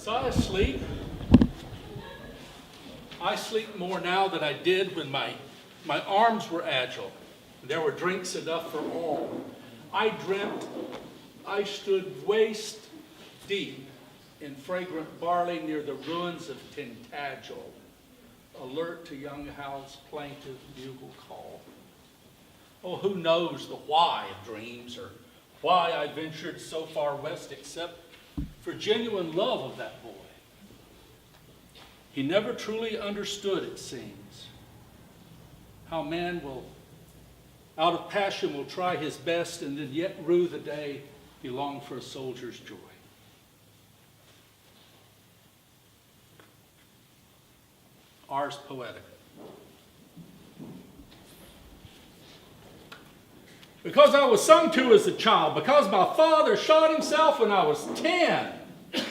I sleep. I sleep more now than I did when my arms were agile. There were drinks enough for all. I dreamt I stood waist deep in fragrant barley near the ruins of Tintagel, alert to young Hal's plaintive bugle call. Oh, who knows the why of dreams, or why I ventured so far west except for genuine love of that boy. He never truly understood, it seems, how man will, out of passion, will try his best and then yet rue the day he longed for a soldier's joy. Ars Poetica. Because I was sung to as a child, because my father shot himself when I was 10,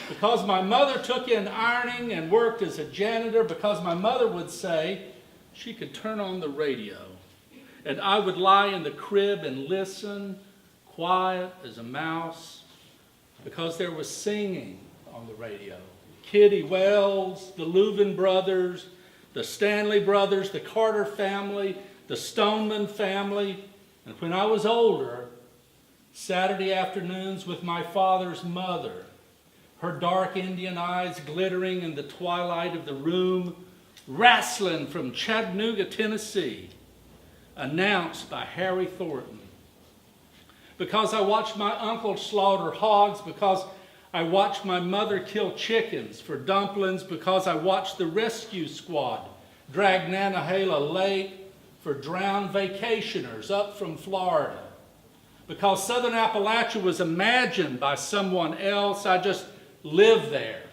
because my mother took in ironing and worked as a janitor, because my mother would say she could turn on the radio, and I would lie in the crib and listen, quiet as a mouse, because there was singing on the radio. Kitty Wells, the Louvin brothers, the Stanley brothers, the Carter family, the Stoneman family. And when I was older, Saturday afternoons with my father's mother, her dark Indian eyes glittering in the twilight of the room, wrestling from Chattanooga, Tennessee, announced by Harry Thornton. Because I watched my uncle slaughter hogs, because I watched my mother kill chickens for dumplings, because I watched the rescue squad drag Nantahala Lake for drowned vacationers up from Florida. Because Southern Appalachia was imagined by someone else, I just lived there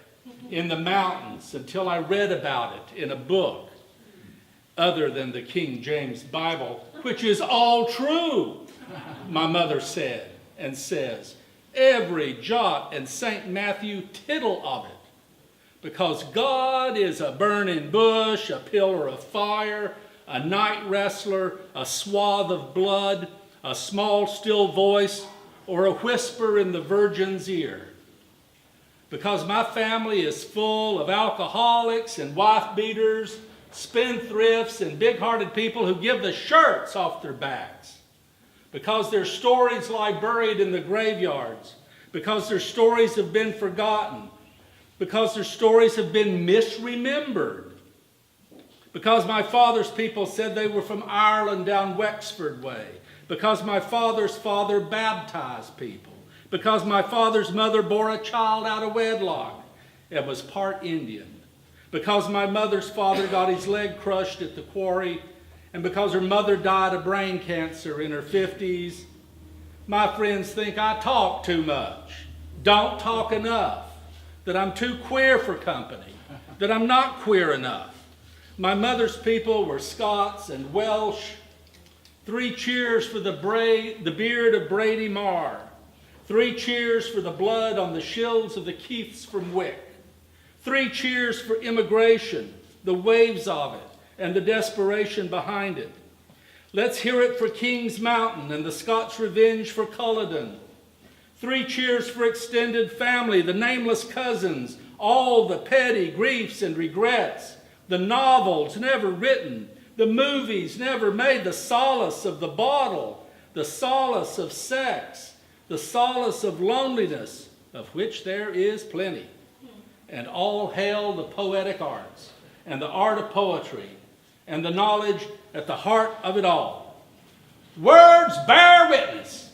in the mountains until I read about it in a book other than the King James Bible, which is all true, my mother said and says. Every jot and St. Matthew tittle of it. Because God is a burning bush, a pillar of fire, a night wrestler, a swath of blood, a small still voice, or a whisper in the virgin's ear. Because my family is full of alcoholics and wife-beaters, spendthrifts, and big-hearted people who give the shirts off their backs. Because their stories lie buried in the graveyards. Because their stories have been forgotten. Because their stories have been misremembered. Because my father's people said they were from Ireland down Wexford way. Because my father's father baptized people. Because my father's mother bore a child out of wedlock and was part Indian. Because my mother's father got his leg crushed at the quarry. And because her mother died of brain cancer in her 50s. My friends think I talk too much, don't talk enough, that I'm too queer for company, that I'm not queer enough. My mother's people were Scots and Welsh. 3 cheers for the beard of Brady Marr. 3 cheers for the blood on the shills of the Keiths from Wick. 3 cheers for immigration, the waves of it, and the desperation behind it. Let's hear it for King's Mountain and the Scots' revenge for Culloden. 3 cheers for extended family, the nameless cousins, all the petty griefs and regrets, the novels never written, the movies never made, the solace of the bottle, the solace of sex, the solace of loneliness, of which there is plenty. And all hail the poetic arts and the art of poetry and the knowledge at the heart of it all. Words bear witness.